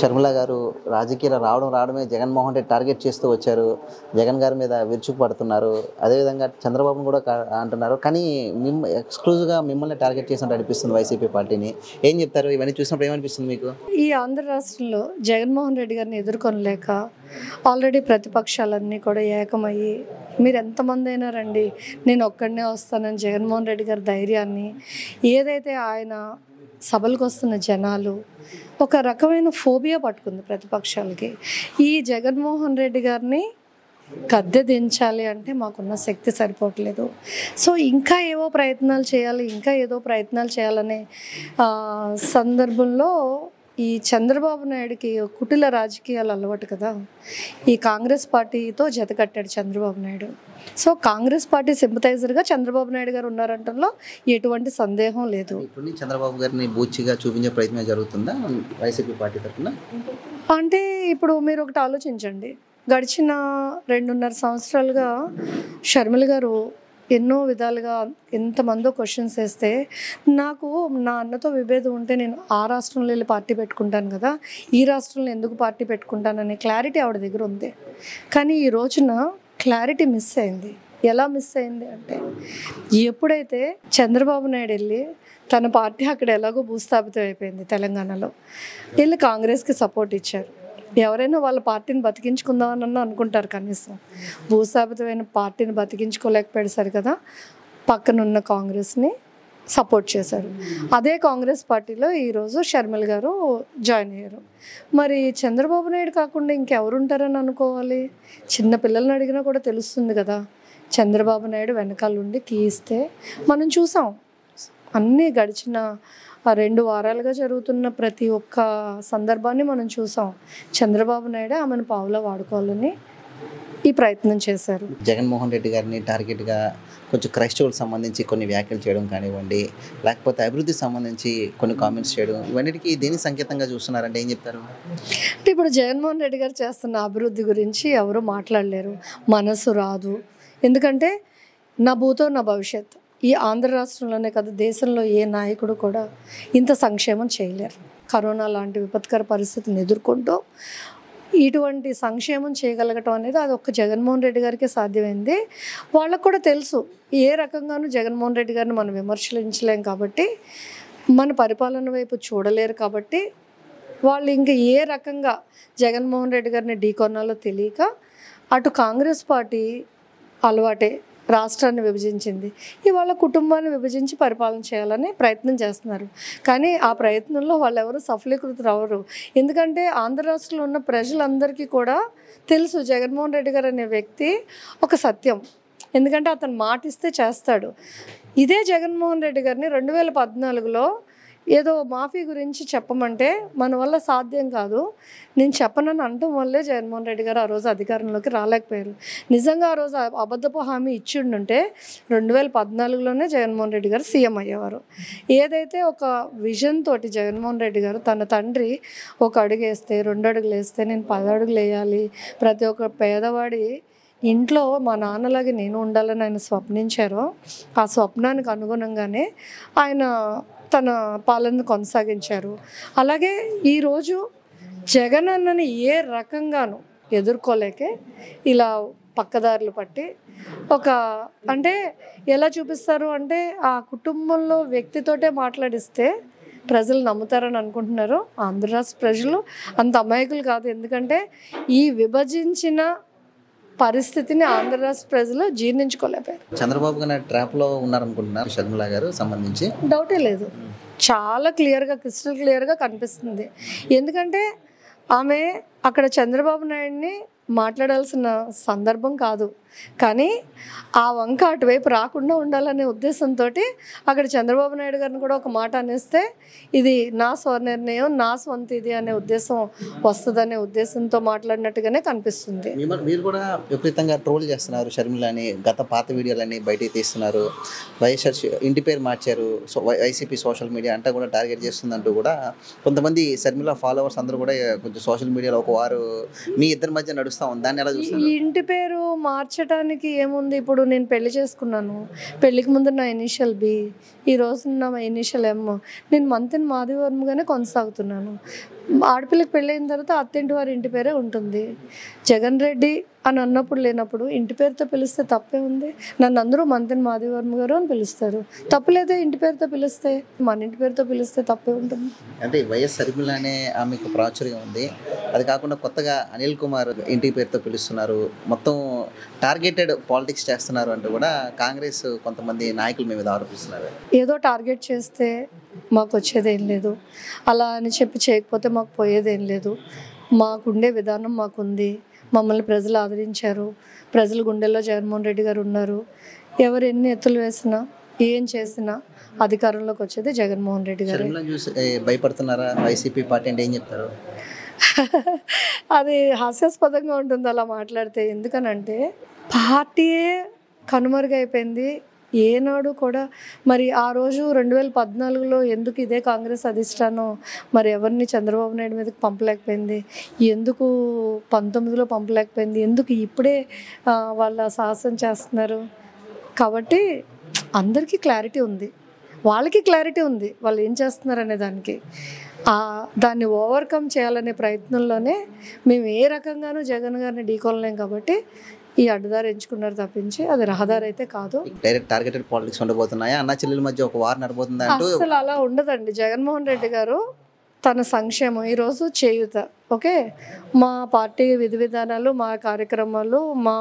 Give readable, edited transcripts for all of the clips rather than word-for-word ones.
షర్మిల గారు రాజకీయాలు రావడమే జగన్మోహన్ రెడ్డి టార్గెట్ చేస్తూ వచ్చారు. జగన్ గారి మీద విరుచుకుపడుతున్నారు. అదేవిధంగా చంద్రబాబును కూడా అంటున్నారు. కానీ ఎక్స్క్లూజివ్గా మిమ్మల్ని టార్గెట్ చేసినట్టు అనిపిస్తుంది వైసీపీ పార్టీని. ఏం చెప్తారు? ఇవన్నీ చూసినప్పుడు ఏమనిపిస్తుంది మీకు? ఈ ఆంధ్ర రాష్ట్రంలో జగన్మోహన్ రెడ్డి గారిని ఎదుర్కొనలేక ఆల్రెడీ ప్రతిపక్షాలన్నీ కూడా ఏకమయ్యి మీరు ఎంతమంది అయినా రండి, నేను ఒక్కడనే వస్తానని జగన్మోహన్ రెడ్డి గారి ధైర్యాన్ని, ఏదైతే ఆయన సభలకు వస్తున్న జనాలు ఒక రకమైన ఫోబియా పట్టుకుంది ప్రతిపక్షాలకి. ఈ జగన్మోహన్ రెడ్డి గారిని గద్దె దించాలి అంటే మాకున్న శక్తి సరిపోవట్లేదు. సో ఇంకా ఏవో ప్రయత్నాలు చేయాలి, ఇంకా ఏదో ప్రయత్నాలు చేయాలనే సందర్భంలో ఈ చంద్రబాబు నాయుడుకి కుటిల రాజకీయాలు అలవాటు కదా. ఈ కాంగ్రెస్ పార్టీతో జతకట్టాడు చంద్రబాబు నాయుడు. సో కాంగ్రెస్ పార్టీ సింపథైజర్గా చంద్రబాబు నాయుడు గారు ఉన్నారంటంలో ఎటువంటి సందేహం లేదు. ఇప్పుడు చంద్రబాబు గారిని బూచిగా చూపించే ప్రయత్నం జరుగుతుందా వైసీపీ పార్టీ తరఫున? అంటే ఇప్పుడు మీరు ఒకటి ఆలోచించండి, గడిచిన 2.5 సంవత్సరాలుగా షర్మిల గారు ఎన్నో విధాలుగా ఎంతమందో క్వశ్చన్స్ వేస్తే, నాకు నా అన్నతో విభేదం ఉంటే నేను ఆ రాష్ట్రంలో వెళ్ళి పార్టీ పెట్టుకుంటాను కదా, ఈ రాష్ట్రంలో ఎందుకు పార్టీ పెట్టుకుంటాననే క్లారిటీ ఆవిడ దగ్గర ఉంది. కానీ ఈ రోజున క్లారిటీ మిస్ అయింది. ఎలా మిస్ అయింది అంటే, ఎప్పుడైతే చంద్రబాబు నాయుడు వెళ్ళి తన పార్టీ అక్కడ ఎలాగో భూస్థాపితం అయిపోయింది తెలంగాణలో, వెళ్ళి కాంగ్రెస్కి సపోర్ట్ ఇచ్చారు. ఎవరైనా వాళ్ళ పార్టీని బతికించుకుందామని అనుకుంటారు, కనీసం భూస్థాపితమైన పార్టీని బతికించుకోలేకపోయాడు సరి కదా, పక్కనున్న కాంగ్రెస్ని సపోర్ట్ చేశారు. అదే కాంగ్రెస్ పార్టీలో ఈరోజు షర్మిల గారు జాయిన్ అయ్యారు. మరి చంద్రబాబు నాయుడు కాకుండా ఇంకెవరు ఉంటారని అనుకోవాలి? చిన్న పిల్లల్ని అడిగినా కూడా తెలుస్తుంది కదా. చంద్రబాబు నాయుడు వెనకాలండి కీ ఇస్తే మనం చూసాం. అన్నీ గడిచిన 2 వారాలుగా జరుగుతున్న ప్రతి ఒక్క సందర్భాన్ని మనం చూసాం. చంద్రబాబు నాయుడు ఆమెను పావులా వాడుకోవాలని ఈ ప్రయత్నం చేశారు. జగన్మోహన్ రెడ్డి గారిని టార్గెట్గా కొంచెం క్రైస్తవులకు సంబంధించి కొన్ని వ్యాఖ్యలు చేయడం కానివ్వండి, లేకపోతే అభివృద్ధికి సంబంధించి కొన్ని కామెంట్స్ చేయడం, ఇవన్నిటికీ దేని సంకేతంగా చూస్తున్నారంటే ఏం చెప్తారు? అంటే ఇప్పుడు జగన్మోహన్ రెడ్డి గారు చేస్తున్న అభివృద్ధి గురించి ఎవరు మాట్లాడలేరు, మనసు రాదు. ఎందుకంటే నా భూతో నా భవిష్యత్, ఈ ఆంధ్ర రాష్ట్రంలోనే కాదు దేశంలో ఏ నాయకుడు కూడా ఇంత సంక్షేమం చేయలేరు. కరోనా లాంటి విపత్కర పరిస్థితులను ఎదుర్కొంటూ ఇటువంటి సంక్షేమం చేయగలగటం అనేది అది ఒక్క జగన్మోహన్ రెడ్డి గారికి సాధ్యమైంది. వాళ్ళకు కూడా తెలుసు ఏ రకంగానూ జగన్మోహన్ రెడ్డి గారిని మనం విమర్శించలేం కాబట్టి, మన పరిపాలన వైపు చూడలేరు కాబట్టి, వాళ్ళు ఇంకా ఏ రకంగా జగన్మోహన్ రెడ్డి గారిని ఢీకొన్నాలో తెలియక అటు కాంగ్రెస్ పార్టీ అలవాటే రాష్ట్రాన్ని విభజించింది, ఇవాళ కుటుంబాన్ని విభజించి పరిపాలన చేయాలని ప్రయత్నం చేస్తున్నారు. కానీ ఆ ప్రయత్నంలో వాళ్ళు ఎవరు సఫలీకృతులు అవ్వరు. ఎందుకంటే ఆంధ్ర రాష్ట్రంలో ఉన్న ప్రజలందరికీ కూడా తెలుసు జగన్మోహన్ రెడ్డి గారు అనే వ్యక్తి ఒక సత్యం. ఎందుకంటే అతను మాట ఇస్తే చేస్తాడు. ఇదే జగన్మోహన్ రెడ్డి గారిని 2014లో ఏదో మాఫీ గురించి చెప్పమంటే మన వల్ల సాధ్యం కాదు, నేను చెప్పనని అనటం వల్లే జగన్మోహన్ రెడ్డి గారు ఆ రోజు అధికారంలోకి రాలేకపోయారు. నిజంగా ఆ రోజు అబద్ధపు హామీ ఇచ్చిండుంటే 2014లోనే జగన్మోహన్ రెడ్డి గారు సీఎం అయ్యేవారు. ఏదైతే ఒక విజన్ తోటి జగన్మోహన్ రెడ్డి గారు తన తండ్రి 1 అడుగు వేస్తే 2 అడుగులు వేస్తే నేను 10 అడుగులు వేయాలి, ప్రతి ఒక్క పేదవాడి ఇంట్లో మా నాన్నలాగే నేను ఉండాలని ఆయన స్వప్నించారో, ఆ స్వప్నానికి అనుగుణంగానే ఆయన తన పాలన కొనసాగించారు. అలాగే ఈరోజు జగన్ అన్నని ఏ రకంగానూ ఎదుర్కోలేకే ఇలా పక్కదారులు పట్టి ఒక అంటే ఎలా చూపిస్తారు అంటే, ఆ కుటుంబంలో వ్యక్తితోటే మాట్లాడిస్తే ప్రజలు నమ్ముతారని అనుకుంటున్నారు. ఆంధ్ర రాష్ట్ర ప్రజలు అంత అమాయకులు కాదు. ఎందుకంటే ఈ విభజించిన పరిస్థితిని ఆంధ్ర రాష్ట్ర ప్రజలు జీర్ణించుకోలేకపోయారు. చంద్రబాబు గారు ట్రాప్లో ఉన్నారనుకుంటున్నారు షర్మిల గారు సంబంధించి? డౌటే లేదు, చాలా క్లియర్గా క్రిస్టల్ క్లియర్గా కనిపిస్తుంది. ఎందుకంటే ఆమె అక్కడ చంద్రబాబు నాయుడిని మాట్లాడాల్సిన సందర్భం కాదు, కానీ ఆ వంక అటువైపు రాకుండా ఉండాలనే ఉద్దేశంతో అక్కడ చంద్రబాబు నాయుడు గారిని కూడా ఒక మాట అనేస్తే ఇది నా స్వనిర్ణయం, నా స్వంత ఇది అనే ఉద్దేశం వస్తుందనే ఉద్దేశంతో మాట్లాడినట్టుగానే కనిపిస్తుంది. మీరు కూడా విపరీతంగా ట్రోల్ చేస్తున్నారు షర్మిలని, పాత వీడియోలన్నీ బయటికి తీస్తున్నారు, వైఎస్ఆర్ ఇంటి పేరు మార్చారు, వైసీపీ సోషల్ మీడియా అంతా కూడా టార్గెట్ చేస్తుందంటూ కూడా కొంతమంది షర్మిల ఫాలోవర్స్ అందరూ కూడా కొంచెం సోషల్ మీడియాలో ఒక వారు మీ ఇద్దరి మధ్య నడుస్తూ ఉంది. దాన్ని ఎలా చూస్తారు? ఈ ఇంటి పేరు మార్చడం మార్చడానికి ఏముంది? ఇప్పుడు నేను పెళ్లి చేసుకున్నాను, పెళ్ళికి ముందు నా ఇనిషియల్ బి, ఈ రోజు నా ఇనిషియల్ ఎమ్. నేను మంతెన్ మాధవవర్మగానే కొనసాగుతున్నాను. ఆడపిల్లకి పెళ్ళైన తర్వాత అత్తింటి వారి ఇంటి పేరే ఉంటుంది. జగన్ రెడ్డి అని అన్నప్పుడు లేనప్పుడు ఇంటి పేరుతో పిలిస్తే తప్పే ఉంది? నన్ను అందరూ మంతెన్ మాధవవర్మ గారు అని పిలుస్తారు, తప్పులేదే. ఇంటి పేరుతో పిలిస్తే, మన ఇంటి పేరుతో పిలిస్తే తప్పే ఉంటుంది. అంటే వైఎస్ షర్మిల అనే ఆమెకు ప్రాచుర్యం ఉంది, అది కాకుండా కొత్తగా అనిల్ కుమార్ ఇంటి పేరుతో పిలుస్తున్నారు, మొత్తం టార్గెటెడ్ పాలిటిక్స్ చేస్తున్నారు అంటూ కూడా కాంగ్రెస్ కొంతమంది నాయకులు మీద ఆరోపిస్తున్నారు. ఏదో టార్గెట్ చేస్తే మాకు వచ్చేదేం లేదు, అలా అని చెప్పి చేయకపోతే మాకు పోయేదేం లేదు. మాకుండే విధానం మాకుంది, మమ్మల్ని ప్రజలు ఆదరించారు, ప్రజల గుండెల్లో జగన్మోహన్ రెడ్డి గారు ఉన్నారు. ఎవరు ఎన్ని ఎత్తులు వేసినా ఏం చేసినా అధికారంలోకి వచ్చేది జగన్మోహన్ రెడ్డి గారు. షర్మిలను చూసి భయపడుతున్నారా వైసీపీ పార్టీ అంటే ఏం చెప్తారు? అది హాస్యాస్పదంగా ఉంటుంది అలా మాట్లాడితే. ఎందుకనంటే పార్టీయే కనుమరుగైపోయింది. ఏనాడు కూడా మరి ఆ రోజు 2014లో ఎందుకు ఇదే కాంగ్రెస్ అధిష్టానం మరి ఎవరిని చంద్రబాబు నాయుడు మీదకి పంపలేకపోయింది? ఎందుకు 19లో పంపలేకపోయింది? ఎందుకు ఇప్పుడే వాళ్ళ సాహసం చేస్తున్నారు? కాబట్టి అందరికీ క్లారిటీ ఉంది, వాళ్ళకి క్లారిటీ ఉంది వాళ్ళు ఏం చేస్తున్నారు అనే దానికి. దాన్ని ఓవర్కమ్ చేయాలనే ప్రయత్నంలోనే మేము ఏ రకంగానూ జగన్ గారిని ఢీకొనలేం. కాబట్టి ఈ అడ్డదారి ఎంచుకున్నారు తప్పించి అది రహదారి అయితే కాదు. డైరెక్ట్ టార్గెటెడ్ పాలిటిక్స్ ఉండబోతున్నాయా? అన్న చెల్లెల మధ్య ఒక వార్ నడబోతుందా అంటూ అసలు అలా ఉండదండి. జగన్మోహన్ రెడ్డి గారు తన సంక్షేమం ఈరోజు చేయూత, ఓకే, మా పార్టీ విధి విధానాలు, మా కార్యక్రమాలు, మా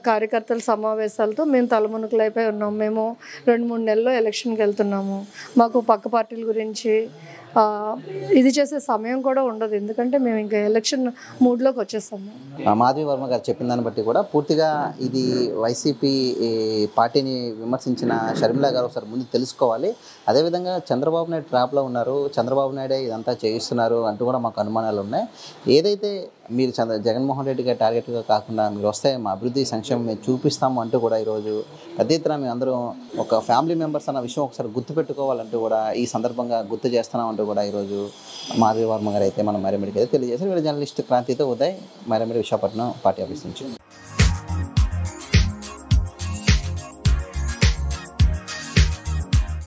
కార్యకర్తల సమావేశాలతో మేము తలమునకలైపోయి ఉన్నాం. మేము 2-3 నెలల్లో ఎలక్షన్కి వెళ్తున్నాము. మాకు పక్క పార్టీల గురించి ఇది చేసే సమయం కూడా ఉండదు, ఎందుకంటే మేము ఇంకా ఎలక్షన్ మూడ్లోకి వచ్చేస్తాము. మాధవి వర్మ గారు చెప్పిన దాన్ని బట్టి కూడా పూర్తిగా ఇది వైసీపీ పార్టీని విమర్శించిన షర్మిల గారు ఒకసారి ముందు తెలుసుకోవాలి. అదేవిధంగా చంద్రబాబు నాయుడు ట్రాప్లో ఉన్నారు, చంద్రబాబు నాయుడే ఇదంతా చేయిస్తున్నారు అంటూ కూడా మాకు అనుమానాలు ఉన్నాయి. ఏదైతే మీరు జగన్మోహన్ రెడ్డి గారి టార్గెట్గా కాకుండా మీరు వస్తే మా అభివృద్ధి సంక్షేమం మేము చూపిస్తాము అంటూ కూడా ఈరోజు పెద్ద ఎత్తున మేము అందరం ఒక ఫ్యామిలీ మెంబర్స్ అన్న విషయం ఒకసారి గుర్తుపెట్టుకోవాలంటూ కూడా ఈ సందర్భంగా గుర్తు చేస్తున్నాం అంటూ కూడా ఈరోజు మాధవి వర్మ గారు అయితే మనం మరిమిడికి అయితే తెలియజేశారు. వీళ్ళ జర్నలిస్ట్ క్రాంతితో ఉదయ్, మరిమిడి, విశాఖపట్నం పార్టీ ఆఫీస్ నుంచి.